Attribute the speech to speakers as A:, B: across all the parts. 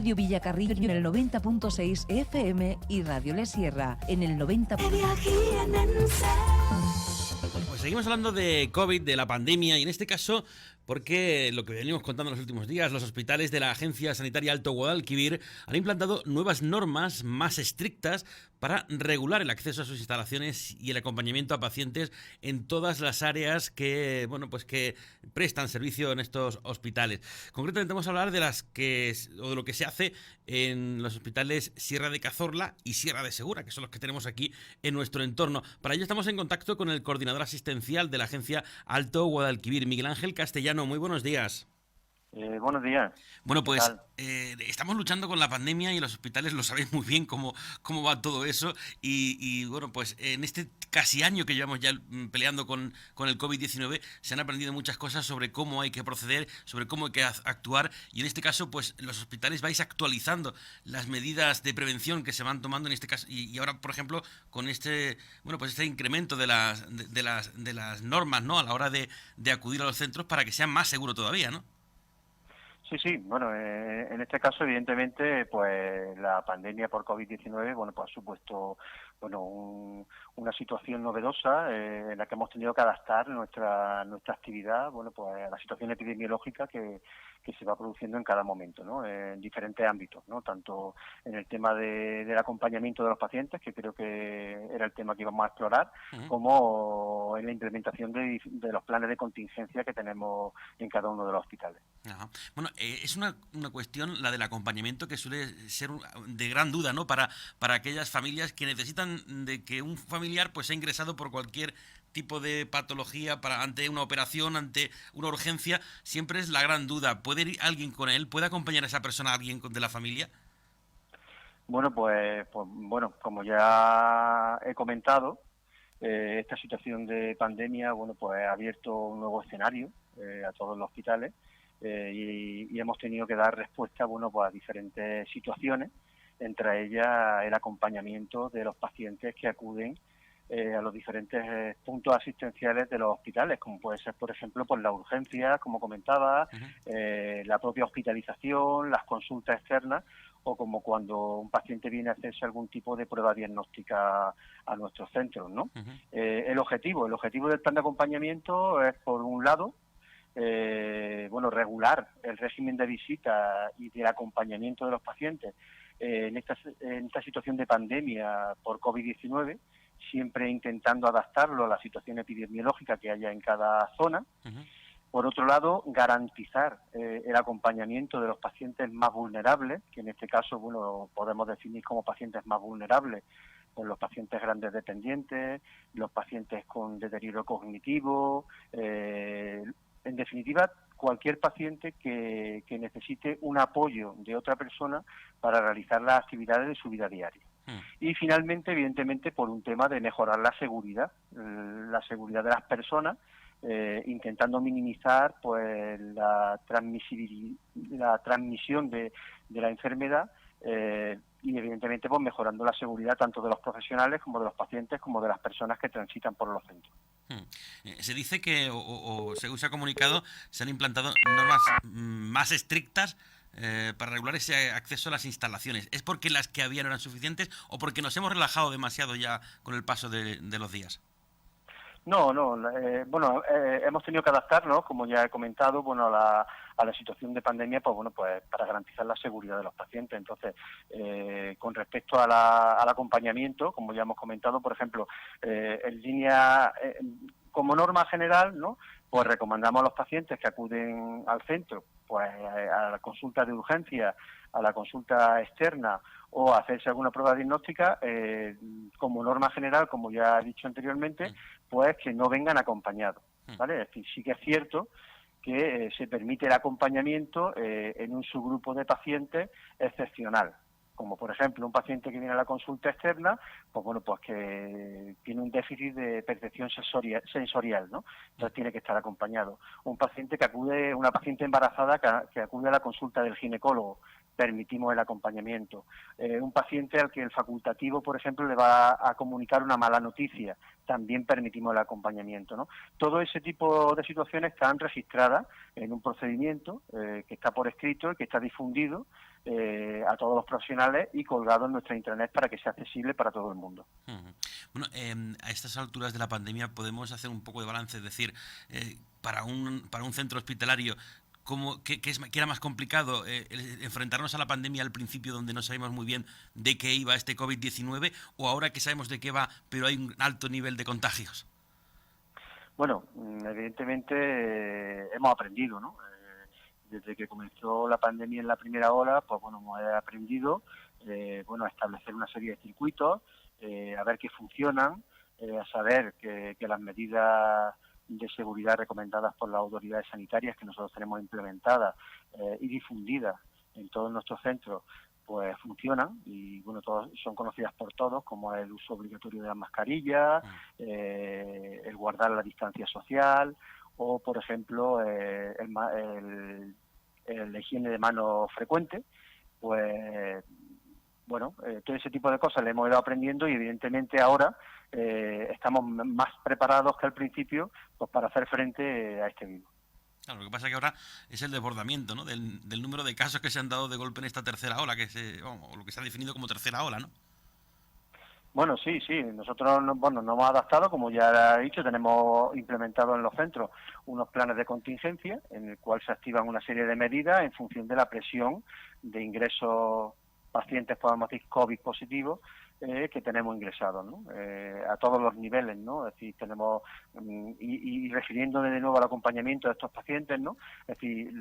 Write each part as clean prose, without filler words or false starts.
A: Radio Villacarrillo en el 90.6 FM y Radio Le Sierra en el 90.
B: Pues seguimos hablando de COVID, de la pandemia, y en este caso, porque lo que venimos contando en los últimos días, los hospitales de la Agencia Sanitaria Alto Guadalquivir han implantado nuevas normas más estrictas para regular el acceso a sus instalaciones y el acompañamiento a pacientes en todas las áreas que, bueno, pues que prestan servicio en estos hospitales. Concretamente vamos a hablar de de lo que se hace en los hospitales Sierra de Cazorla y Sierra de Segura, que son los que tenemos aquí en nuestro entorno. Para ello estamos en contacto con el coordinador asistencial de la Agencia Alto Guadalquivir, Miguel Ángel Castellano. Muy buenos días.
C: Buenos días.
B: Bueno, pues estamos luchando con la pandemia y los hospitales lo sabéis muy bien cómo va todo eso y bueno, pues en este casi año que llevamos ya peleando con el COVID-19 se han aprendido muchas cosas sobre cómo hay que proceder, sobre cómo hay que actuar, y en este caso pues los hospitales vais actualizando las medidas de prevención que se van tomando en este caso y ahora, por ejemplo, con este incremento de las normas, ¿no?, a la hora de acudir a los centros para que sea más seguro todavía, ¿no?
C: Sí, bueno, en este caso, evidentemente, pues la pandemia por COVID-19, bueno, pues ha supuesto, bueno, una situación novedosa en la que hemos tenido que adaptar nuestra actividad, bueno, pues a la situación epidemiológica que se va produciendo en cada momento, ¿no?, en diferentes ámbitos, ¿no?, tanto en el tema del acompañamiento de los pacientes, que creo que era el tema que íbamos a explorar, como en la implementación de los planes de contingencia que tenemos en cada uno de los hospitales.
B: Ajá. Bueno, es una cuestión, la del acompañamiento, que suele ser de gran duda, ¿no?, para aquellas familias que necesitan de que un familiar pues sea ingresado por cualquier tipo de patología, ante una operación, ante una urgencia. Siempre es la gran duda: ¿puede ir alguien con él? ¿Puede acompañar a esa persona a alguien de la familia?
C: Bueno, pues bueno, como ya he comentado, esta situación de pandemia, bueno, pues ha abierto un nuevo escenario a todos los hospitales. Y hemos tenido que dar respuesta, bueno, pues a diferentes situaciones, entre ellas el acompañamiento de los pacientes que acuden a los diferentes puntos asistenciales de los hospitales, como puede ser, por ejemplo, pues la urgencia, como comentaba, la propia hospitalización, las consultas externas, o como cuando un paciente viene a hacerse algún tipo de prueba diagnóstica a nuestros centros, ¿no? El objetivo del plan de acompañamiento es, por un lado, regular el régimen de visita y del acompañamiento de los pacientes en esta situación de pandemia por COVID-19, siempre intentando adaptarlo a la situación epidemiológica que haya en cada zona. Por otro lado, garantizar el acompañamiento de los pacientes más vulnerables, que en este caso, bueno, podemos definir como pacientes más vulnerables, pues los pacientes grandes dependientes, los pacientes con deterioro cognitivo, en definitiva, cualquier paciente que necesite un apoyo de otra persona para realizar las actividades de su vida diaria. Y finalmente, evidentemente, por un tema de mejorar la seguridad de las personas, intentando minimizar pues la transmisión de la enfermedad, y evidentemente pues mejorando la seguridad tanto de los profesionales como de los pacientes como de las personas que transitan por los centros.
B: Se dice que, según se ha comunicado, se han implantado normas más estrictas para regular ese acceso a las instalaciones. ¿Es porque las que había no eran suficientes o porque nos hemos relajado demasiado ya con el paso de los días?
C: No, hemos tenido que adaptarnos, como ya he comentado, bueno, a la situación de pandemia, pues para garantizar la seguridad de los pacientes. Entonces, con respecto al acompañamiento, como ya hemos comentado, por ejemplo, en línea, como norma general, ¿no?, pues recomendamos a los pacientes que acuden al centro, pues a la consulta de urgencia, a la consulta externa o a hacerse alguna prueba diagnóstica, como norma general, como ya he dicho anteriormente, pues que no vengan acompañados, ¿vale? Es decir, sí que es cierto que se permite el acompañamiento en un subgrupo de pacientes excepcional, como por ejemplo un paciente que viene a la consulta externa, pues bueno, pues que tiene un déficit de percepción sensorial, ¿no? Entonces tiene que estar acompañado. Una paciente embarazada que acude a la consulta del ginecólogo, permitimos el acompañamiento. Un paciente al que el facultativo, por ejemplo, le va a comunicar una mala noticia, también permitimos el acompañamiento, ¿no? Todo ese tipo de situaciones están registradas en un procedimiento que está por escrito y que está difundido a todos los profesionales y colgado en nuestra intranet para que sea accesible para todo el mundo.
B: Bueno, a estas alturas de la pandemia podemos hacer un poco de balance, es decir, para un centro hospitalario, ¿qué era más complicado? ¿Enfrentarnos a la pandemia al principio donde no sabíamos muy bien de qué iba este COVID-19 o ahora que sabemos de qué va pero hay un alto nivel de contagios?
C: Bueno, evidentemente hemos aprendido, ¿no? Desde que comenzó la pandemia en la primera ola, pues bueno, hemos aprendido a establecer una serie de circuitos, a ver qué funcionan, a saber que las medidas de seguridad recomendadas por las autoridades sanitarias que nosotros tenemos implementadas y difundidas en todos nuestros centros, pues funcionan y bueno, son conocidas por todos, como el uso obligatorio de las mascarillas, el guardar la distancia social o, por ejemplo, la higiene de manos frecuente. Pues bueno, todo ese tipo de cosas le hemos ido aprendiendo y evidentemente ahora estamos más preparados que al principio pues para hacer frente a este virus.
B: Claro, lo que pasa es que ahora es el desbordamiento, ¿no? del número de casos que se han dado de golpe en esta tercera ola, o lo que se ha definido como tercera ola, ¿no?
C: Bueno, sí, nosotros nos hemos adaptado, como ya he dicho, tenemos implementado en los centros unos planes de contingencia en el cual se activan una serie de medidas en función de la presión de ingresos pacientes, podemos decir, COVID positivos, que tenemos ingresados, ¿no? A todos los niveles, ¿no? Es decir, tenemos, y refiriéndome de nuevo al acompañamiento de estos pacientes, ¿no? Es decir,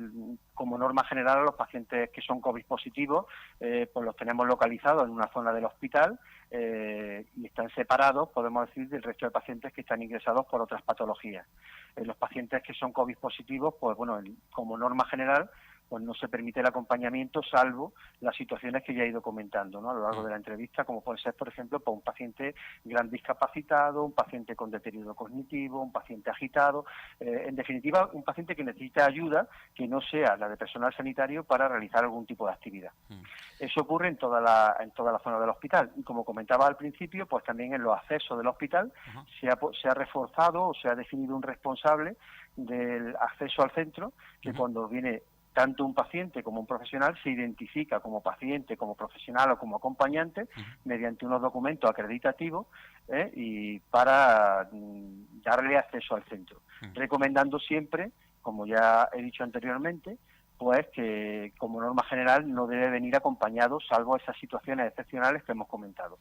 C: como norma general, los pacientes que son COVID positivos, pues los tenemos localizados en una zona del hospital y están separados, podemos decir, del resto de pacientes que están ingresados por otras patologías. Los pacientes que son COVID positivos, pues bueno, como norma general, pues no se permite el acompañamiento salvo las situaciones que ya he ido comentando, ¿no? A lo largo de la entrevista, como puede ser, por ejemplo, pues un paciente gran discapacitado, un paciente con deterioro cognitivo, un paciente agitado, en definitiva, un paciente que necesita ayuda que no sea la de personal sanitario para realizar algún tipo de actividad. Eso ocurre en toda la zona del hospital y, como comentaba al principio, pues también en los accesos del hospital se ha reforzado o se ha definido un responsable del acceso al centro que cuando viene tanto un paciente como un profesional se identifica como paciente, como profesional o como acompañante mediante unos documentos acreditativos y para darle acceso al centro. Recomendando siempre, como ya he dicho anteriormente, pues que como norma general no debe venir acompañado salvo esas situaciones excepcionales que hemos comentado.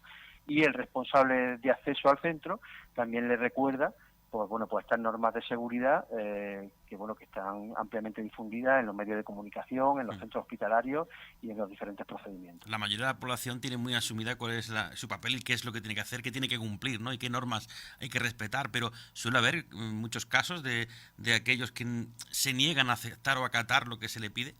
C: Y el responsable de acceso al centro también le recuerda pues estas normas de seguridad que están ampliamente difundidas en los medios de comunicación, en los centros hospitalarios y en los diferentes procedimientos.
B: La mayoría de la población tiene muy asumida cuál es su papel y qué es lo que tiene que hacer, qué tiene que cumplir, ¿no? Y qué normas hay que respetar, pero suele haber muchos casos de aquellos que se niegan a aceptar o acatar lo que se le pide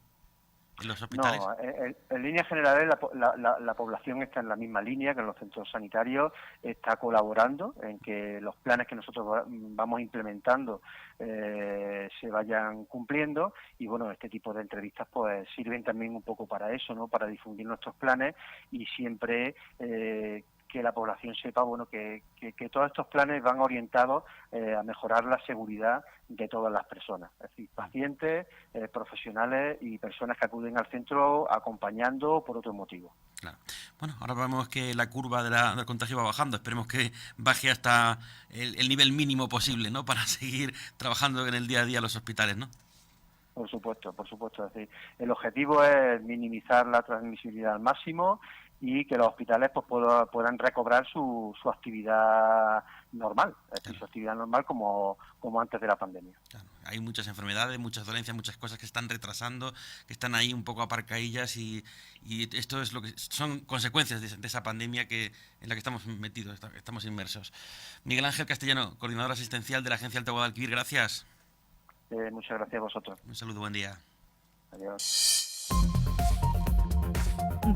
B: en los hospitales.
C: No, en líneas generales la población está en la misma línea que en los centros sanitarios, está colaborando en que los planes que nosotros vamos implementando se vayan cumpliendo y bueno, este tipo de entrevistas pues sirven también un poco para eso, ¿no? Para difundir nuestros planes y siempre que la población sepa que todos estos planes van orientados a mejorar la seguridad de todas las personas, es decir, pacientes, profesionales y personas que acuden al centro acompañando por otro motivo.
B: Claro. Bueno, ahora vemos que la curva del contagio va bajando, esperemos que baje hasta el nivel mínimo posible, ¿no? Para seguir trabajando en el día a día los hospitales, ¿no?
C: Por supuesto, es decir, el objetivo es minimizar la transmisibilidad al máximo y que los hospitales pues puedan recobrar su actividad normal, es decir, su actividad normal como antes de la pandemia.
B: Claro. Hay muchas enfermedades, muchas dolencias, muchas cosas que están retrasando, que están ahí un poco aparcadillas y esto es lo que son consecuencias de esa pandemia en la que estamos metidos, estamos inmersos. Miguel Ángel Castellano, coordinador asistencial de la Agencia Alto Guadalquivir, gracias.
C: Muchas gracias a vosotros.
B: Un saludo, buen día.
C: Adiós.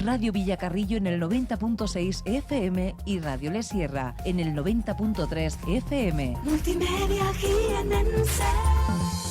A: Radio Villacarrillo en el 90.6 FM y Radio Le Sierra en el 90.3 FM.
D: Multimedia GNNC.